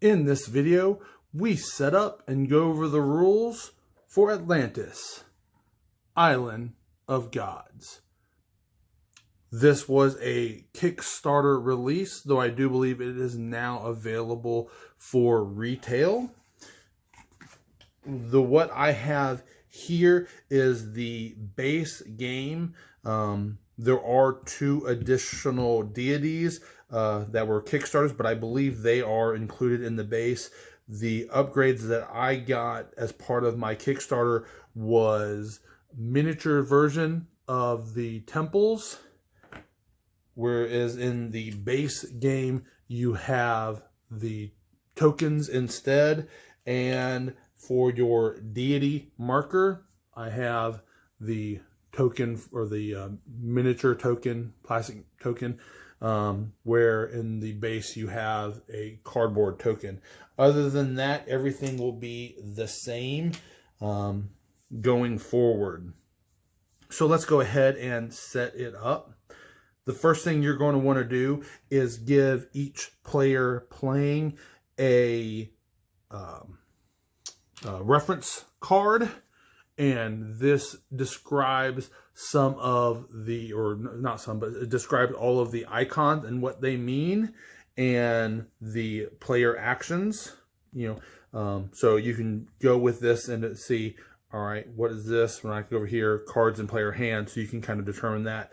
In this video, we set up and go over the rules for Atlantis Island of Gods. This was a Kickstarter release, though I do believe it is now available for retail. What I have here is the base game. There are 2 additional deities that were Kickstarters, but I believe they are included in the base. The upgrades that I got as part of my Kickstarter was miniature version of the temples, whereas in the base game you have the tokens instead. And for your deity marker, I have the token, or the miniature token, plastic token, where in the base you have a cardboard token. Other than that, everything will be the same going forward. So let's go ahead and set it up. The first thing you're going to want to do is give each player playing a reference card, and this describes some of the, or not some, but it describes all of the icons and what they mean, and the player actions. So you can go with this and see, all right, what is this? When I go over here, cards and player hands, so you can kind of determine that.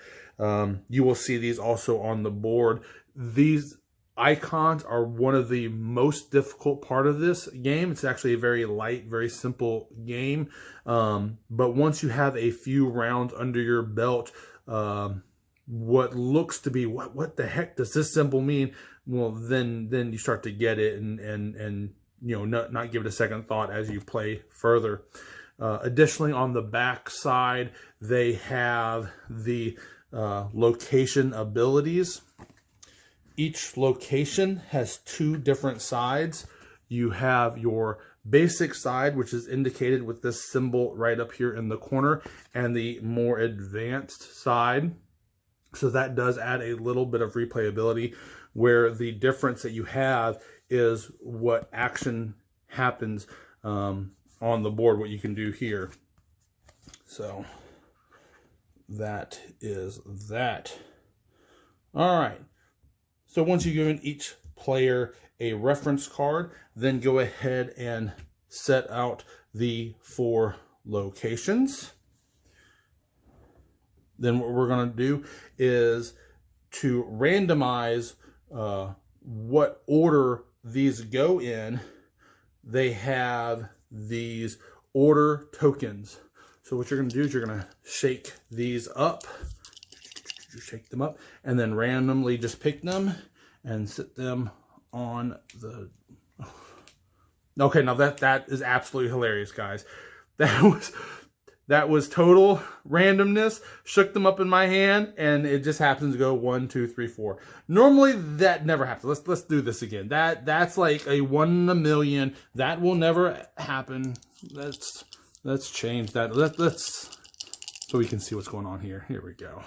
You will see these also on the board. These icons are one of the most difficult part of this game. It's actually a very light, very simple game. But once you have a few rounds under your belt, what looks to be, what the heck does this symbol mean? Well, then you start to get it and not give it a second thought as you play further. Additionally, on the back side, they have the location abilities. Each location has 2 different sides. You have your basic side, which is indicated with this symbol right up here in the corner, and the more advanced side. So that does add a little bit of replayability, where the difference that you have is what action happens on the board, what you can do here. So that is that. All right. So once you've given each player a reference card, then go ahead and set out the 4 locations. Then what we're going to do is to randomize what order these go in. They have these order tokens. So what you're going to do is you're going to shake these up. Shake them up, and then randomly just pick them and sit them on the... Okay, now that is absolutely hilarious, guys. That was total randomness. Shook them up in my hand, and it just happens to go 1, 2, 3, 4. Normally that never happens. Let's do this again. That's like a 1 in a million. That will never happen. Let's change that. Let's so we can see what's going on here. Here we go.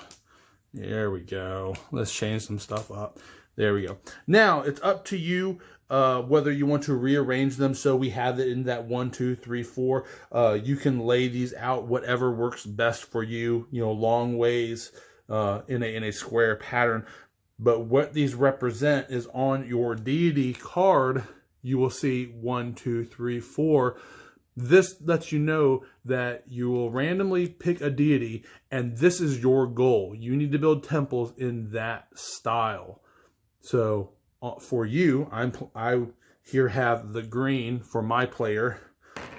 There we go. Let's change some stuff up. There we go. Now, it's up to you whether you want to rearrange them so we have it in that 1, 2, 3, 4. You can lay these out whatever works best for you, long ways in a square pattern. But what these represent is on your deity card, you will see 1, 2, 3, 4. This lets you know that you will randomly pick a deity, and this is your goal. You need to build temples in that style. So for you, I here have the green for my player.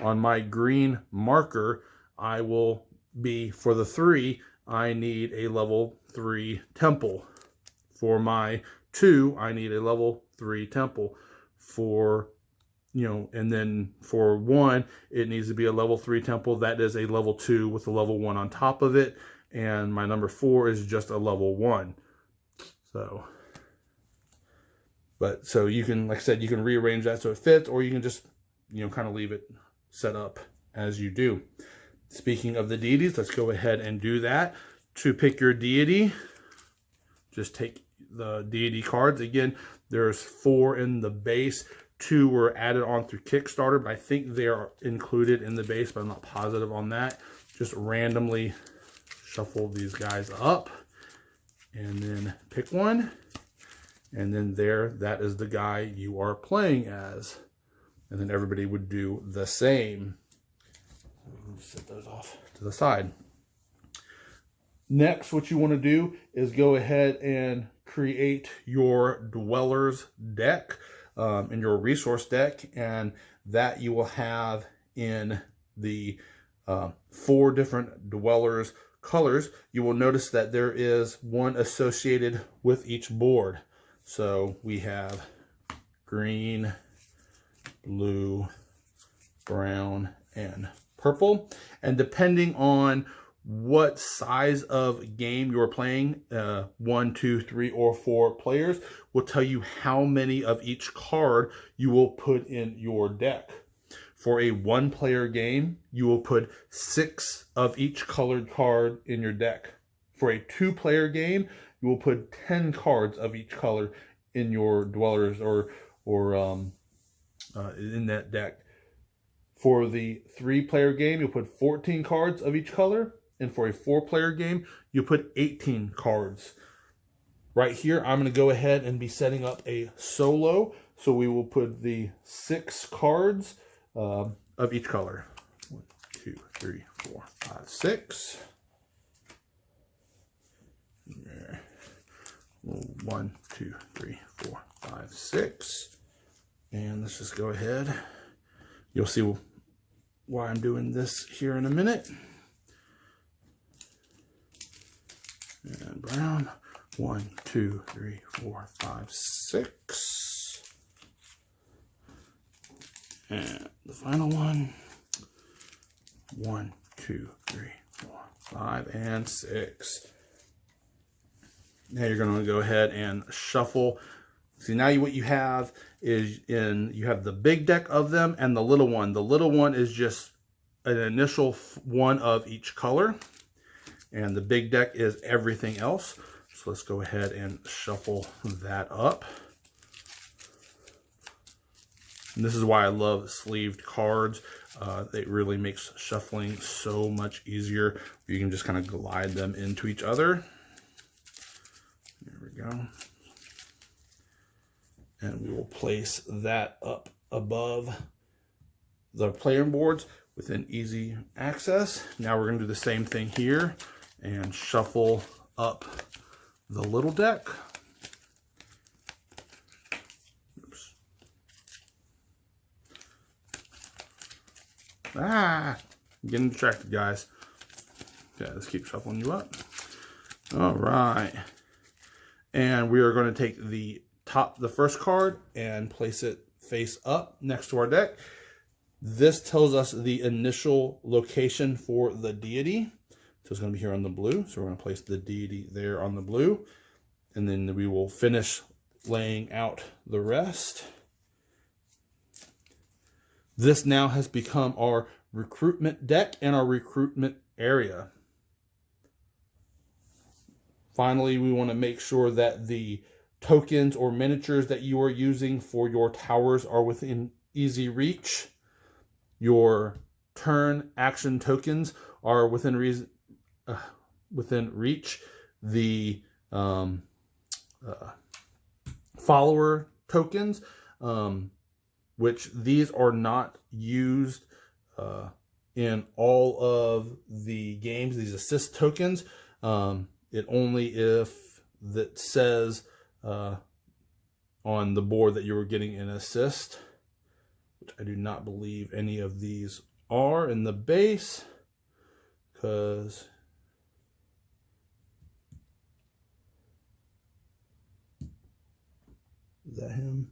On my green marker, I will be, for the 3, I need a level 3 temple. For my 2, I need a level 3 temple. For and then for 1, it needs to be a level 3 temple. That is a level 2 with a level 1 on top of it. And my number 4 is just a level 1. So you can, like I said, you can rearrange that so it fits, or you can just, kind of leave it set up as you do. Speaking of the deities, let's go ahead and do that. To pick your deity, just take the deity cards. Again, there's 4 in the base. 2 were added on through Kickstarter, but I think they are included in the base, but I'm not positive on that. Just randomly shuffle these guys up and then pick one. And then there, that is the guy you are playing as. And then everybody would do the same. Set those off to the side. Next, what you want to do is go ahead and create your Dwellers deck in your resource deck, and that you will have in the 4 different Dwellers colors. You will notice that there is one associated with each board. So we have green, blue, brown, and purple. And depending on what size of game you're playing, 1, 2, 3, or 4 players, will tell you how many of each card you will put in your deck. For a 1-player game, you will put 6 of each colored card in your deck. For a 2-player game, you will put 10 cards of each color in your Dwellers or in that deck. For the 3-player game, you'll put 14 cards of each color. And for a 4-player game, you put 18 cards. Right here, I'm going to go ahead and be setting up a solo. So we will put the 6 cards of each color. 1, 2, 3, 4, 5, 6. There. 1, 2, 3, 4, 5, 6. And let's just go ahead. You'll see why I'm doing this here in a minute. And brown. 1, 2, 3, 4, 5, 6. And the final one. 1, 2, 3, 4, 5, and 6. Now you're going to go ahead and shuffle. See, now what you have is you have the big deck of them and the little one. The little one is just an initial one of each color. And the big deck is everything else. So let's go ahead and shuffle that up. And this is why I love sleeved cards. It really makes shuffling so much easier. You can just kind of glide them into each other. There we go. And we will place that up above the playing boards within easy access. Now we're going to do the same thing here and shuffle up the little deck. Oops. I'm getting distracted, guys. Okay, let's keep shuffling you up. All right. And we are going to take the first card and place it face up next to our deck. This tells us the initial location for the deity. So it's going to be here on the blue. So we're going to place the deity there on the blue. And then we will finish laying out the rest. This now has become our recruitment deck and our recruitment area. Finally, we want to make sure that the tokens or miniatures that you are using for your towers are within easy reach. Your turn action tokens are within reach. The follower tokens, which these are not used in all of the games. These assist tokens, it only if that says on the board that you were getting an assist, which I do not believe any of these are in the base, because is that him?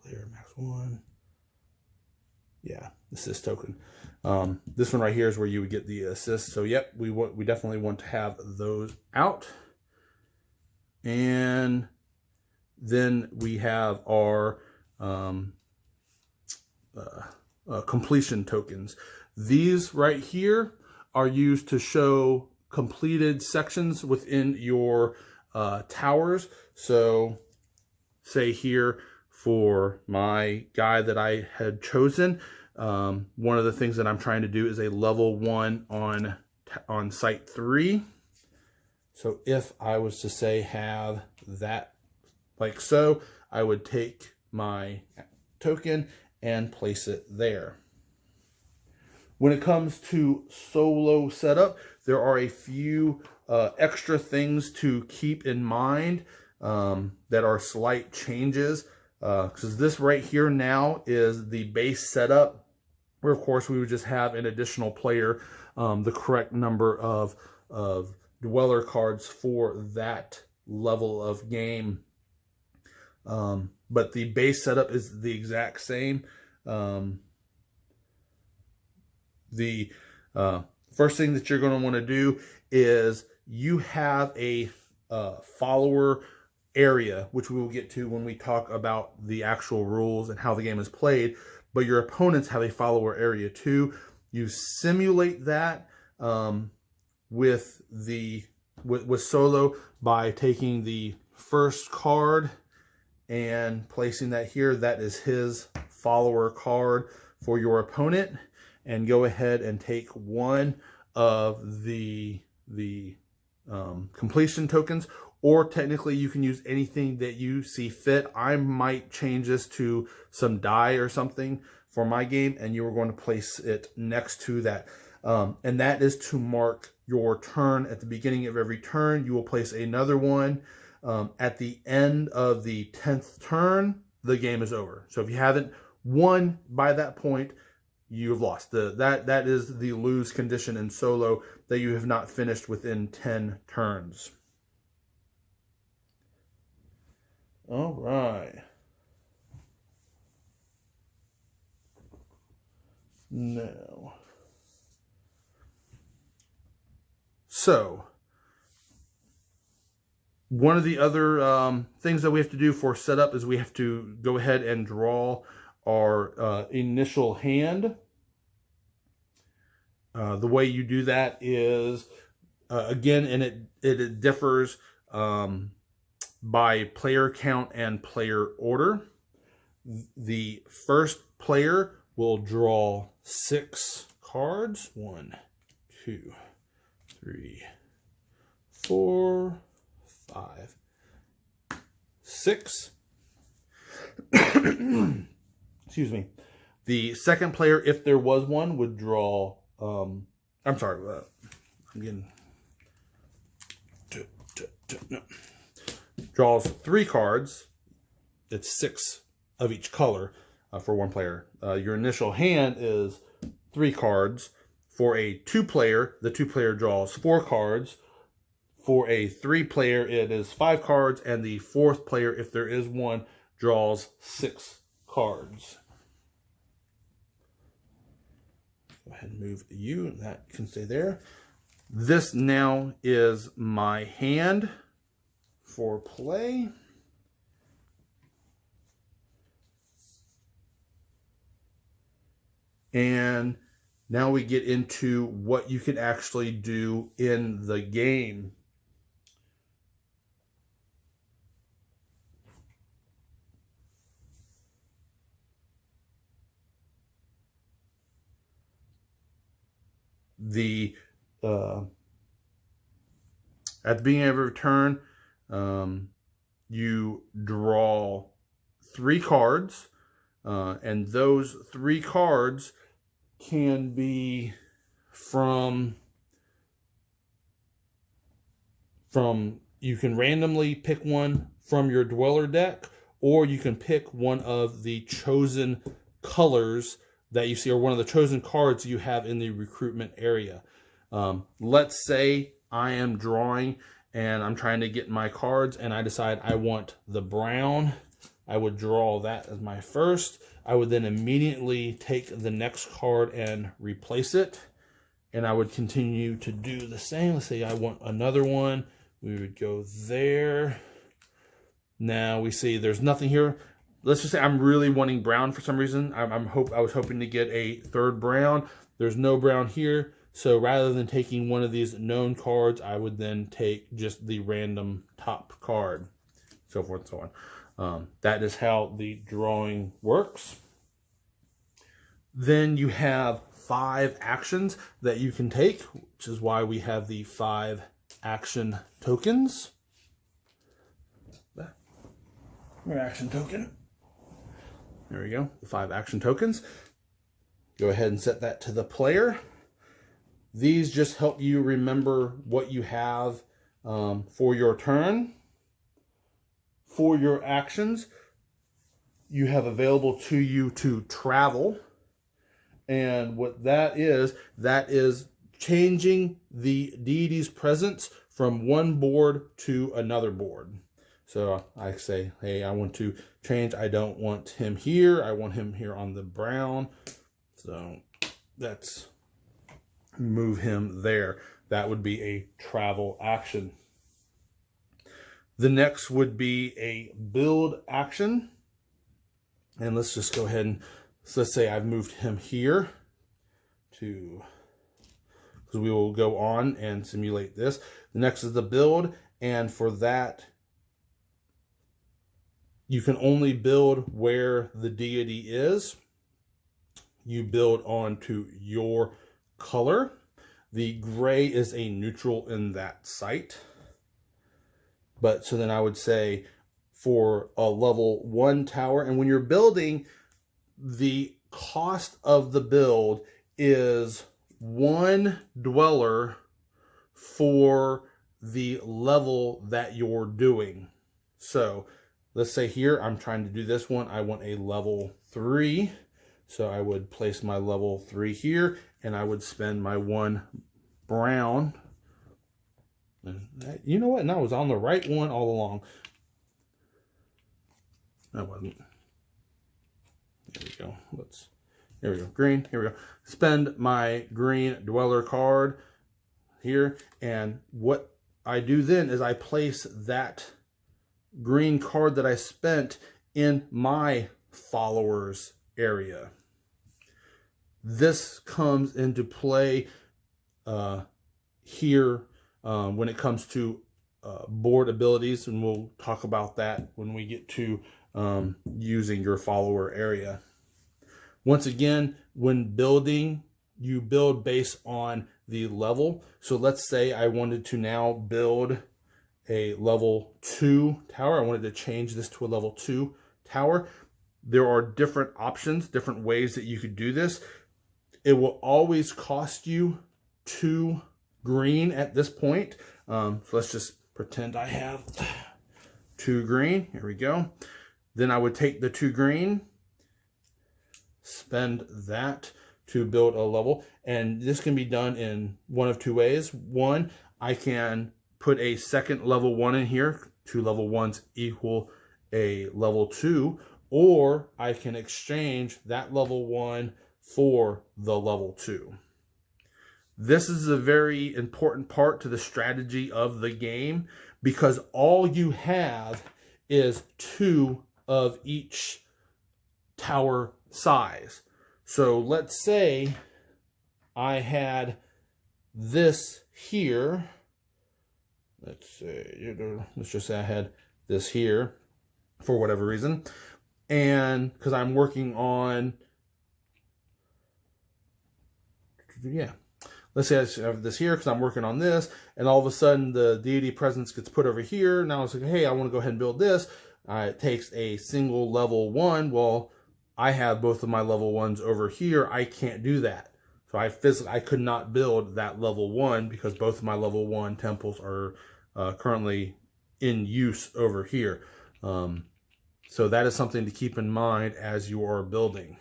Player max 1. Yeah, assist token. This one right here is where you would get the assist. So yep, we definitely want to have those out. And then we have our completion tokens. These right here are used to show completed sections within your towers. So say here for my guy that I had chosen. One of the things that I'm trying to do is a level 1 on site 3. So if I was to say have that like so, I would take my token and place it there. When it comes to solo setup, there are a few extra things to keep in mind that are slight changes. Because this right here now is the base setup, where of course we would just have an additional player, the correct number of dweller cards for that level of game. But the base setup is the exact same. The first thing that you're going to want to do is you have a follower area, which we will get to when we talk about the actual rules and how the game is played. But your opponents have a follower area too. You simulate that with solo by taking the first card and placing that here. That is his follower card for your opponent. And go ahead and take one of the completion tokens, or technically you can use anything that you see fit. I might change this to some die or something for my game, and you are going to place it next to that. And that is to mark your turn. At the beginning of every turn, you will place another one. At the end of the 10th turn, the game is over. So if you haven't won by that point, you have lost. That is the lose condition in solo, that you have not finished within 10 turns. All right. Now, so one of the other things that we have to do for setup is we have to go ahead and draw our initial hand. The way you do that is, again, and it differs by player count and player order. The first player will draw 6 cards. 1, 2, 3, 4, 5, 6. Excuse me. The second player, if there was one, would draw, I'm sorry, I'm getting, no. Draws 3 cards. It's 6 of each color for one player. Your initial hand is 3 cards. For a 2-player, the 2-player draws 4 cards. For a 3-player, it is 5 cards, and the 4th player, if there is one, draws 6 cards. Go ahead and move you, and that can stay there. This now is my hand for play. And now we get into what you can actually do in the game. At the beginning of every turn, you draw 3 cards, and those 3 cards can be from you can randomly pick one from your dweller deck, or you can pick one of the chosen colors that you see, or one of the chosen cards you have in the recruitment area. Let's say I am drawing and I'm trying to get my cards, and I decide I want the brown. I would draw that as my first. I would then immediately take the next card and replace it. And I would continue to do the same. Let's say I want another one. We would go there. Now we see there's nothing here. Let's just say I'm really wanting brown for some reason. I was hoping to get a 3rd brown. There's no brown here. So rather than taking one of these known cards, I would then take just the random top card. so forth and so on. That is how the drawing works. Then you have 5 actions that you can take, which is why we have the 5 action tokens. Your action token. There we go, the 5 action tokens. Go ahead and set that to the player. These just help you remember what you have for your turn. For your actions, you have available to you to travel. And what that is changing the deity's presence from one board to another board. So I say, hey, I want to change. I don't want him here. I want him here on the brown. So let's move him there. That would be a travel action. The next would be a build action. And let's just go ahead and, so let's say I've moved him here to, because we will go on and simulate this. The next is the build. And for that, you can only build where the deity is. You build onto your color. The gray is a neutral in that site. But so then I would say for a level 1 tower, and when you're building, the cost of the build is 1 dweller for the level that you're doing. So let's say here, I'm trying to do this one. I want a level 3. So I would place my level 3 here, and I would spend my 1 brown. You know what? No, I was on the right one all along. I wasn't. There we go. Here we go. Green. Here we go. Spend my green dweller card here. And what I do then is I place that green card that I spent in my followers area. This comes into play here when it comes to board abilities, and we'll talk about that when we get to using your follower area. Once again, when building, you build based on the level. So let's say I wanted to now build a level 2 tower. I wanted to change this to a level 2 tower. There are different options, different ways that you could do this. It will always cost you 2 green at this point. So let's just pretend I have 2 green. Here we go. Then I would take the 2 green, spend that to build a level. And this can be done in one of 2 ways. One, I can put a second level 1 in here. 2 level 1s equal a level 2. Or I can exchange that level 1 for the level 2. This is a very important part to the strategy of the game, because all you have is 2 of each tower size. So let's say I had this here. Let's just say I had this here for whatever reason. And because I'm working on, let's say I have this here because I'm working on this, and all of a sudden the deity presence gets put over here. Now it's like, hey, I want to go ahead and build this. It takes a single level 1. Well, I have both of my level 1s over here. I can't do that. So I could not build that level 1 because both of my level 1 temples are currently in use over here. So that is something to keep in mind as you are building.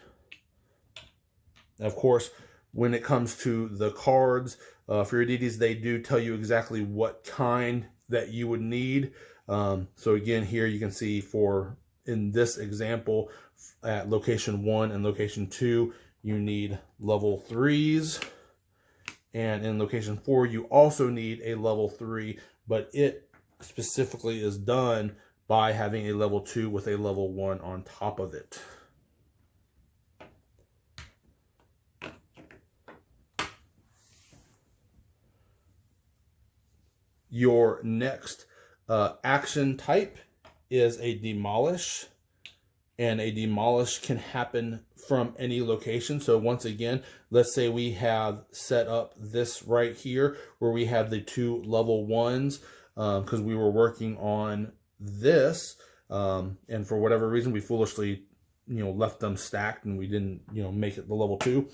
Of course, when it comes to the cards for your deities, they do tell you exactly what kind that you would need. So again, here you can see in this example, at location 1 and location 2, you need level 3s. And in location 4, you also need a level 3, but it specifically is done by having a level 2 with a level 1 on top of it. Your next action type is a demolish, and a demolish can happen from any location. So once again, let's say we have set up this right here where we have the 2 level 1s, because we were working on this, and for whatever reason we foolishly left them stacked and we didn't make it the level 2.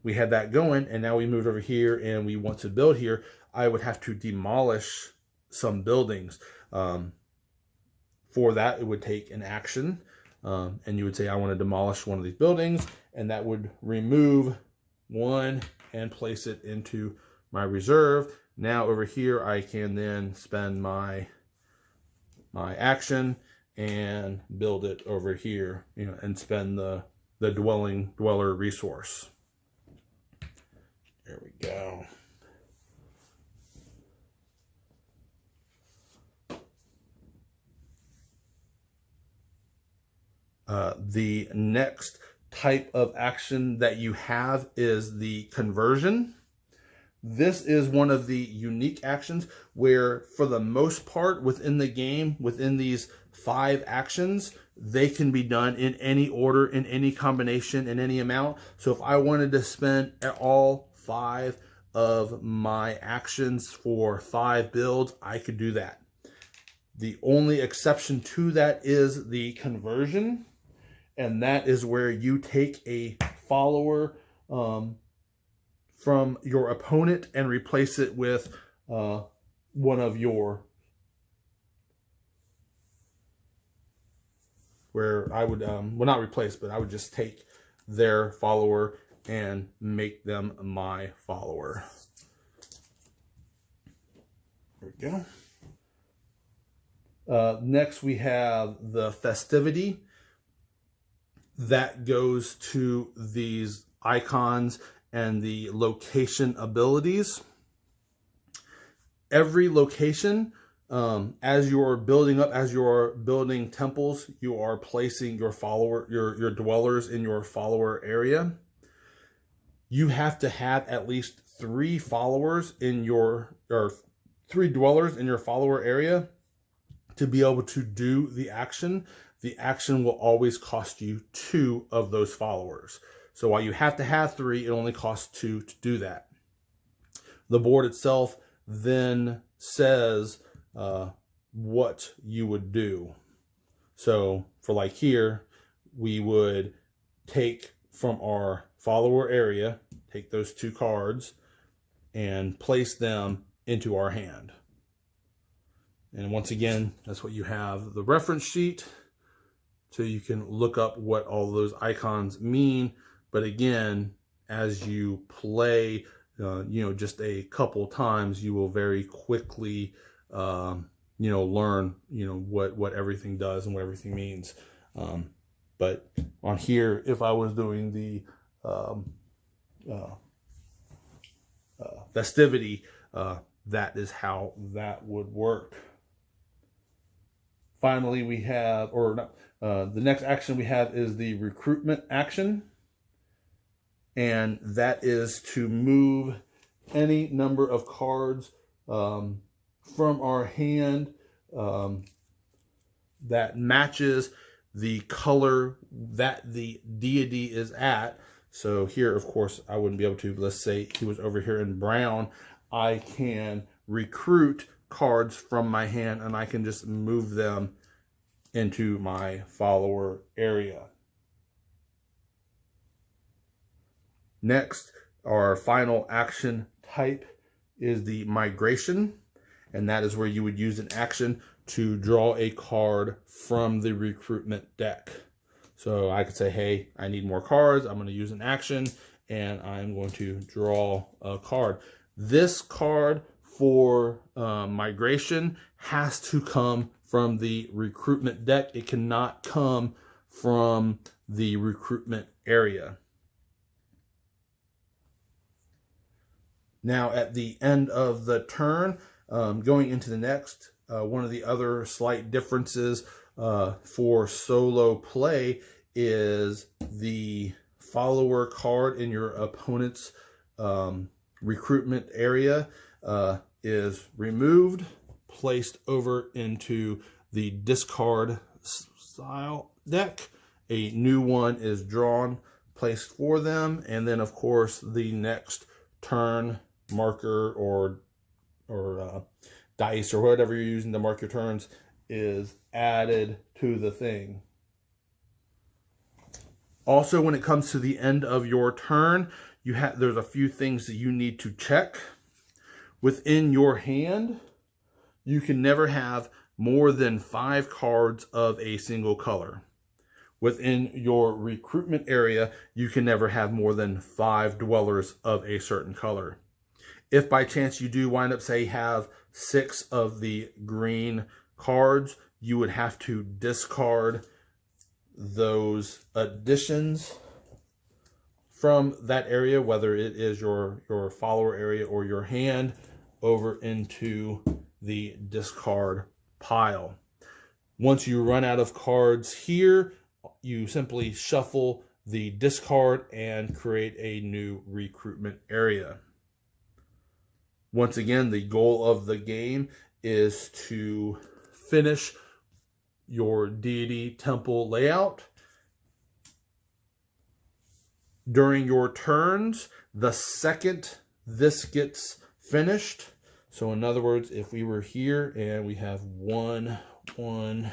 We had that going, and now we moved over here and we want to build here. I would have to demolish some buildings. For that, it would take an action, and you would say, I want to demolish one of these buildings, and that would remove one and place it into my reserve. Now over here, I can then spend my action and build it over here, and spend the dweller resource. There we go. The next type of action that you have is the conversion. This is one of the unique actions where, for the most part within the game, within these 5 actions, they can be done in any order, in any combination, in any amount. So if I wanted to spend all 5 of my actions for 5 builds, I could do that. The only exception to that is the conversion, and that is where you take a follower from your opponent and replace it with one of your, where I would, well, not replace, but I would just take their follower and make them my follower. There we go. Next we have the Festivity. That goes to these icons and the location abilities. Every location, as you're building up, as you're building temples, you are placing your follower, your dwellers in your follower area. You have to have at least 3 followers in your, or 3 dwellers in your follower area to be able to do the action. The action will always cost you 2 of those followers. So while you have to have 3, it only costs 2 to do that. The board itself then says what you would do. So for like here, we would take from our follower area, take those 2 cards and place them into our hand. And once again, that's what you have the reference sheet, so you can look up what all those icons mean. But again, as you play, just a couple times, you will very quickly, learn, what everything does and what everything means. But on here, if I was doing the Festivity, that is how that would work. Finally, we have, the next action we have is the Recruitment Action. And that is to move any number of cards from our hand that matches the color that the deity is at. So here, of course, I wouldn't be able to, let's say he was over here in brown. I can recruit cards from my hand and I can just move them into my follower area. Next, our final action type is the migration, and that is where you would use an action to draw a card from the recruitment deck. So I could say, hey, I need more cards. I'm going to use an action and I'm going to draw a card. This card for migration has to come from the recruitment deck. It cannot come from the recruitment area. Now at the end of the turn, going into the next, one of the other slight differences for solo play is the follower card in your opponent's recruitment area is removed, placed over into the discard style deck. A new one is drawn, placed for them, and then of course the next turn marker or dice or whatever you're using to mark your turns is added to the thing. Also, when it comes to the end of your turn, there's a few things that you need to check. Within your hand, you can never have more than 5 cards of a single color. Within your recruitment area, you can never have more than 5 dwellers of a certain color. If by chance you do wind up, say, have 6 of the green cards, you would have to discard those additions from that area, whether it is your follower area or your hand, over into the discard pile. Once you run out of cards here, you simply shuffle the discard and create a new recruitment area. Once again, the goal of the game is to finish your deity temple layout. During your turns, the second this gets finished, so in other words, if we were here and we have one, on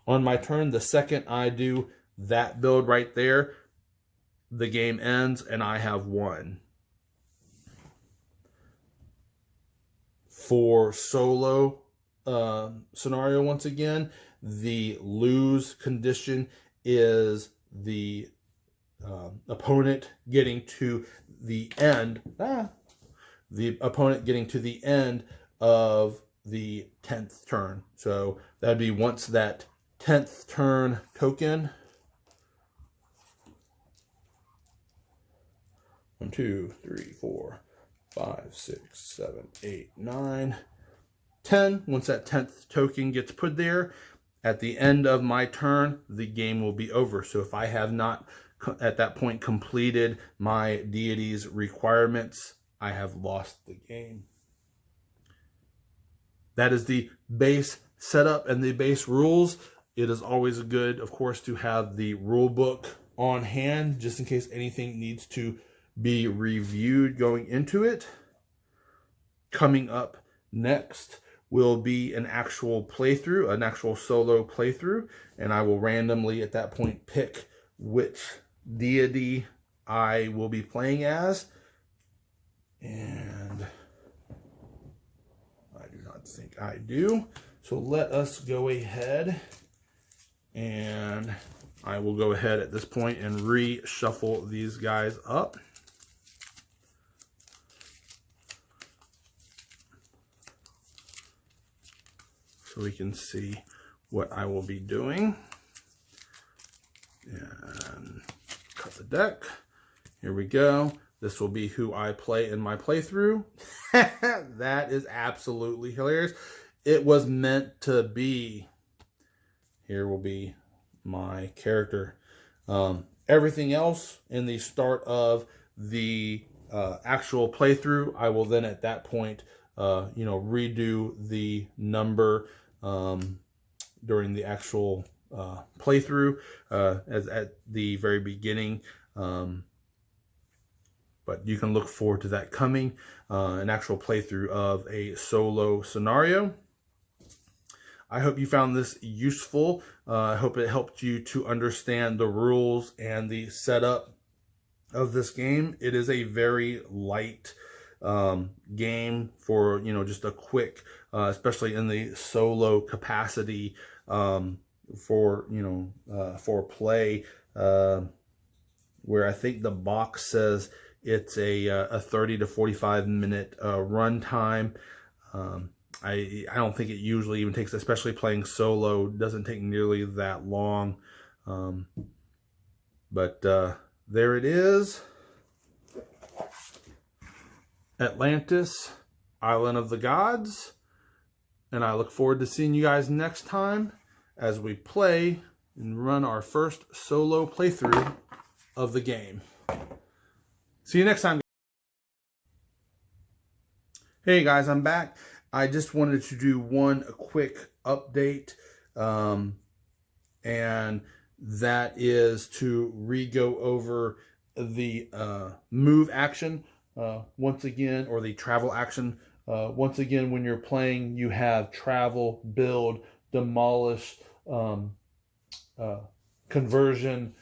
my turn, the second I do that build right there, the game ends and I have won. For solo scenario, once again, the lose condition is the opponent getting to the end. The opponent getting to the end of the 10th turn. So that'd be once that 10th turn token. 1, 2, 3, 4, 5, 6, 7, 8, 9, 10. Once that 10th token gets put there, at the end of my turn, the game will be over. So if I have not at that point completed my deity's requirements, I have lost the game. That is the base setup and the base rules. It is always good, of course, to have the rule book on hand just in case anything needs to be reviewed going into it. Coming up next will be an actual playthrough, an actual solo playthrough, and I will randomly at that point pick which deity I will be playing as. And I do not think I do. So let us go ahead, and I will go ahead at this point and reshuffle these guys up. So we can see what I will be doing. And cut the deck. Here we go. This will be who I play in my playthrough. That is absolutely hilarious. It was meant to be. Here will be my character. Everything else in the start of the actual playthrough, I will then at that point, redo the number during the actual playthrough as at the very beginning. But you can look forward to that coming, an actual playthrough of a solo scenario. I hope you found this useful. I hope it helped you to understand the rules and the setup of this game. It is a very light game for, just a quick, especially in the solo capacity, for play, where I think the box says it's a 30 to 45 minute run time. I don't think it usually even takes, especially playing solo, doesn't take nearly that long. But there it is. Atlantis, Island of the Gods. And I look forward to seeing you guys next time as we play and run our first solo playthrough of the game. See you next time. Hey guys, I'm back. I just wanted to do one quick update, and that is to re-go over the move action once again, or the travel action. Once again, when you're playing, you have travel, build, demolish, conversion,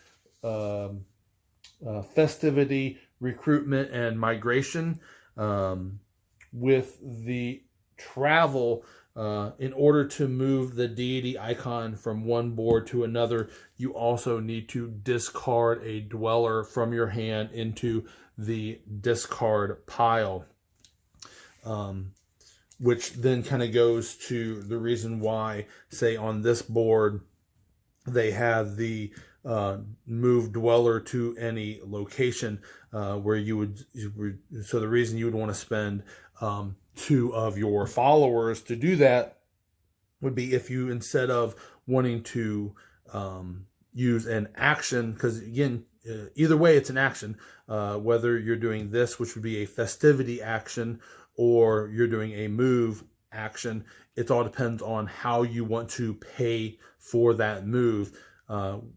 festivity, recruitment, and migration. With the travel, in order to move the deity icon from one board to another, you also need to discard a dweller from your hand into the discard pile. Which then kind of goes to the reason why, say on this board, they have the move dweller to any location, where you would, so the reason you would want to spend 2 of your followers to do that would be if you, instead of wanting to use an action, because again, either way it's an action, whether you're doing this, which would be a festivity action, or you're doing a move action, it all depends on how you want to pay for that move.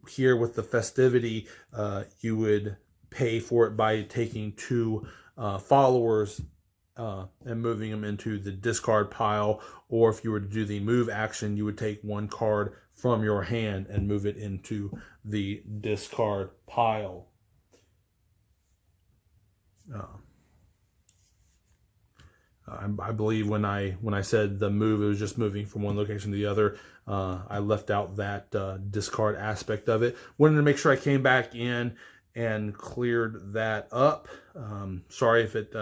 Here with the festivity, you would pay for it by taking 2 followers and moving them into the discard pile, or if you were to do the move action, you would take 1 card from your hand and move it into the discard pile. I believe when I said the move, it was just moving from one location to the other. I left out that discard aspect of it. Wanted to make sure I came back in and cleared that up. Sorry if it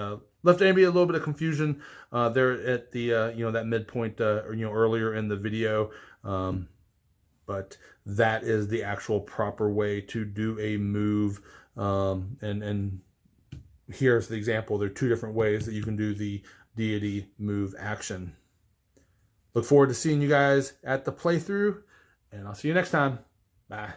left anybody a little bit of confusion there at the that midpoint earlier in the video. But that is the actual proper way to do a move. And here's the example. There are 2 different ways that you can do the deity move action. Look forward to seeing you guys at the playthrough, and I'll see you next time. Bye.